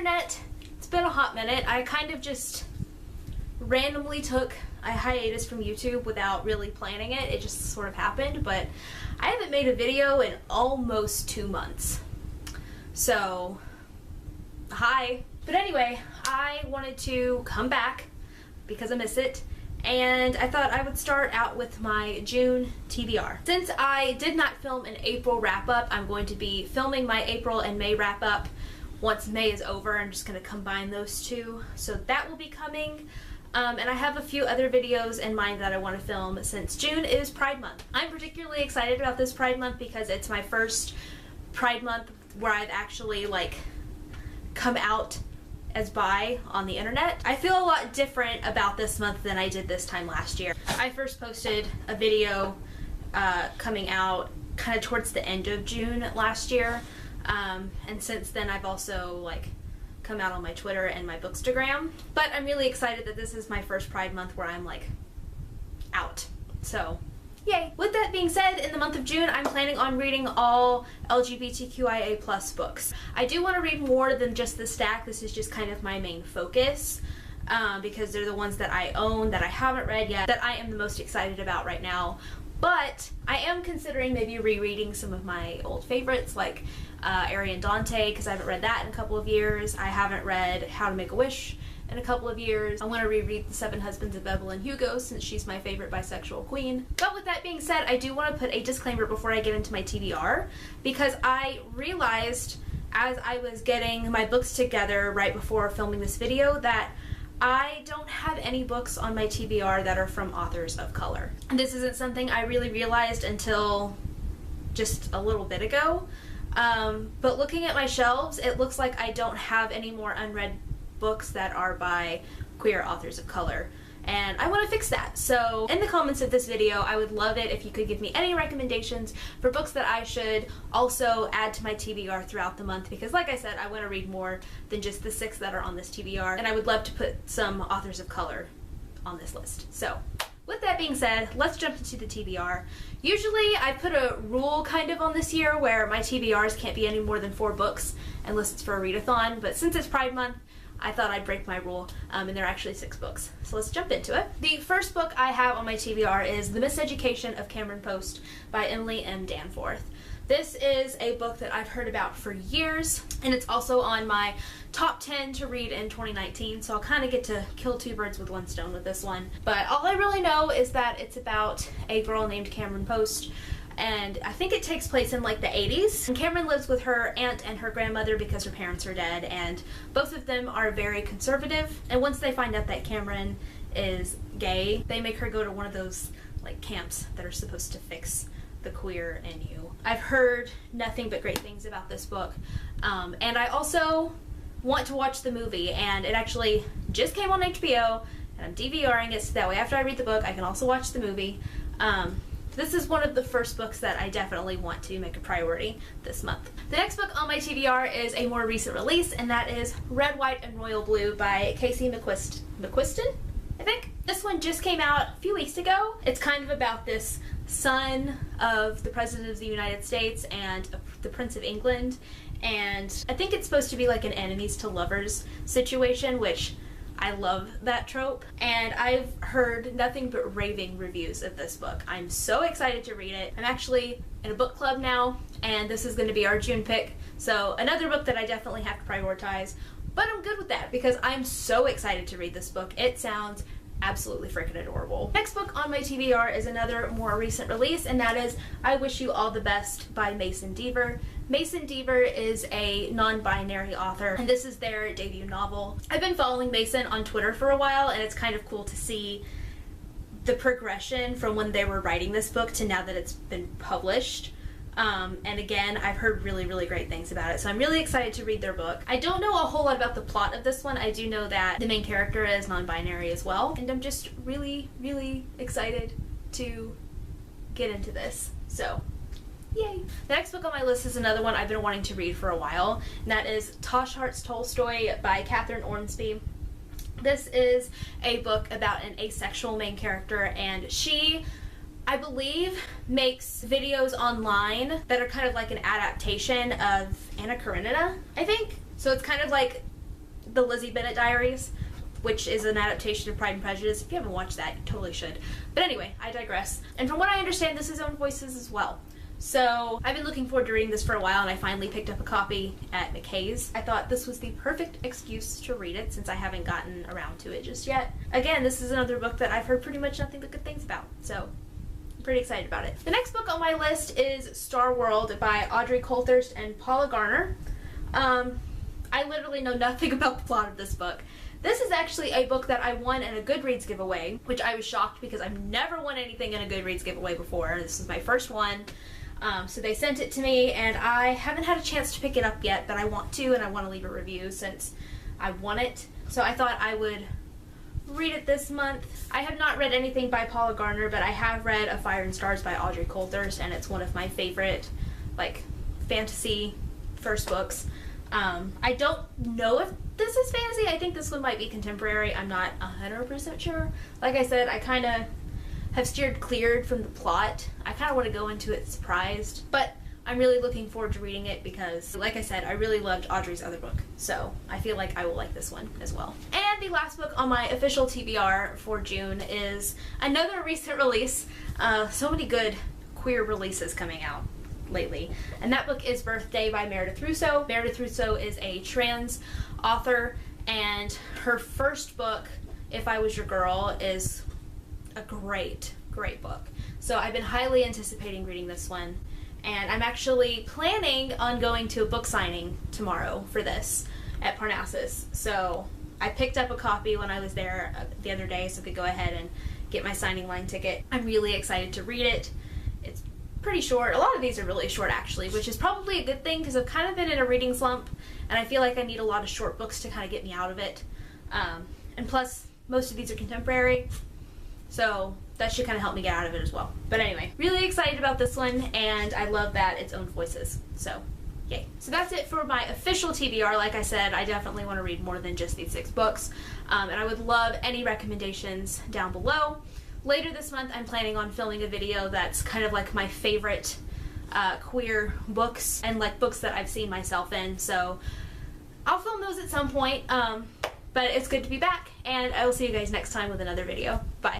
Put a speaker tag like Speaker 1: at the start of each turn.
Speaker 1: internet, it's been a hot minute. I kind of just randomly took a hiatus from YouTube without really planning it. It just sort of happened, but I haven't made a video in almost 2 months. So, hi. But anyway, I wanted to come back because I miss it, and I thought I would start out with my June TBR. Since I did not film an April wrap-up, I'm going to be filming my April and May wrap-up once May is over. I'm just going to combine those two. So that will be coming. And I have a few other videos in mind that I want to film since June is Pride Month. I'm particularly excited about this Pride Month because it's my first Pride Month where I've actually like come out as bi on the internet. I feel a lot different about this month than I did this time last year. I first posted a video coming out kind of towards the end of June last year, and since then I've also like come out on my Twitter and my Bookstagram. But I'm really excited that this is my first Pride Month where I'm like out. So yay! With that being said, in the month of June, I'm planning on reading all LGBTQIA+ books. I do want to read more than just the stack. This is just kind of my main focus because they're the ones that I own, that I haven't read yet, that I am the most excited about right now. But I am considering maybe rereading some of my old favorites like Arian Dante, because I haven't read that in a couple of years. I haven't read How to Make a Wish in a couple of years. I want to reread The Seven Husbands of Evelyn Hugo since she's my favorite bisexual queen. But with that being said, I do want to put a disclaimer before I get into my TBR, because I realized as I was getting my books together right before filming this video that I don't have any books on my TBR that are from authors of color. And this isn't something I really realized until just a little bit ago. But looking at my shelves, it looks like I don't have any more unread books that are by queer authors of color, and I want to fix that. So in the comments of this video, I would love it if you could give me any recommendations for books that I should also add to my TBR throughout the month, because like I said, I want to read more than just the 6 that are on this TBR, and I would love to put some authors of color on this list. So with that being said, let's jump into the TBR. Usually I put a rule kind of on this year where my TBRs can't be any more than 4 books unless it's for a readathon, but since it's Pride Month, I thought I'd break my rule, and there are actually 6 books. So let's jump into it. The first book I have on my TBR is The Miseducation of Cameron Post by Emily M. Danforth. This is a book that I've heard about for years, and it's also on my top 10 to read in 2019, so I'll kind of get to kill 2 birds with 1 stone with this one. But all I really know is that it's about a girl named Cameron Post, and I think it takes place in like the 80s. And Cameron lives with her aunt and her grandmother because her parents are dead, and both of them are very conservative. And once they find out that Cameron is gay, they make her go to one of those like camps that are supposed to fix the queer in you. I've heard nothing but great things about this book, and I also want to watch the movie, and it actually just came on HBO, and I'm DVRing it so that way after I read the book I can also watch the movie. This is one of the first books that I definitely want to make a priority this month. The next book on my TBR is a more recent release, and that is Red, White, and Royal Blue by Casey McQuiston, I think. This one just came out a few weeks ago. It's kind of about this son of the President of the United States and the Prince of England, and I think it's supposed to be like an enemies to lovers situation, which I love that trope, and I've heard nothing but raving reviews of this book. I'm so excited to read it. I'm actually in a book club now, and this is going to be our June pick, so another book that I definitely have to prioritize, but I'm good with that because I'm so excited to read this book. It sounds absolutely freaking adorable. Next book on my TBR is another more recent release, and that is I Wish You All the Best by Mason Deaver. Mason Deaver is a non-binary author, and this is their debut novel. I've been following Mason on Twitter for a while, and it's kind of cool to see the progression from when they were writing this book to now that it's been published. And again, I've heard really, really great things about it, so I'm really excited to read their book. I don't know a whole lot about the plot of this one. I do know that the main character is non-binary as well, and I'm just really, really excited to get into this, so yay! The next book on my list is another one I've been wanting to read for a while, and that is Tosh Hart's Tolstoy by Catherine Ormsby. This is a book about an asexual main character, and she, I believe, makes videos online that are kind of like an adaptation of Anna Karenina, I think. So it's kind of like the Lizzie Bennet Diaries, which is an adaptation of Pride and Prejudice. If you haven't watched that, you totally should. But anyway, I digress. And from what I understand, this is Own Voices as well. So I've been looking forward to reading this for a while, and I finally picked up a copy at McKay's. I thought this was the perfect excuse to read it since I haven't gotten around to it just yet. Again, this is another book that I've heard pretty much nothing but good things about, so I'm pretty excited about it. The next book on my list is Star World by Audrey Coulthurst and Paula Garner. I literally know nothing about the plot of this book. This is actually a book that I won in a Goodreads giveaway, which I was shocked because I've never won anything in a Goodreads giveaway before. This is my first one. So they sent it to me, and I haven't had a chance to pick it up yet, but I want to, and I want to leave a review since I won it. So I thought I would read it this month. I have not read anything by Paula Garner, but I have read A Fire and Stars by Audrey Coulthurst, and it's one of my favorite, like, fantasy first books. I don't know if this is fantasy. I think this one might be contemporary. I'm not 100% sure. Like I said, I kind of have steered clear from the plot. I kind of want to go into it surprised, but I'm really looking forward to reading it because, like I said, I really loved Audrey's other book, so I feel like I will like this one as well. And the last book on my official TBR for June is another recent release. So many good queer releases coming out lately, and that book is Birthday by Meredith Russo. Meredith Russo is a trans author, and her first book, If I Was Your Girl, is a great book. So I've been highly anticipating reading this one, and I'm actually planning on going to a book signing tomorrow for this at Parnassus. So I picked up a copy when I was there the other day so I could go ahead and get my signing line ticket. I'm really excited to read it. It's pretty short. A lot of these are really short actually, which is probably a good thing because I've kind of been in a reading slump, and I feel like I need a lot of short books to kind of get me out of it. And plus, most of these are contemporary, so that should kind of help me get out of it as well. But anyway, really excited about this one, and I love that it's Own Voices, so yay. So that's it for my official TBR. Like I said, I definitely want to read more than just these 6 books, and I would love any recommendations down below. Later this month, I'm planning on filming a video that's kind of like my favorite queer books and like books that I've seen myself in, so I'll film those at some point, but it's good to be back, and I will see you guys next time with another video. Bye.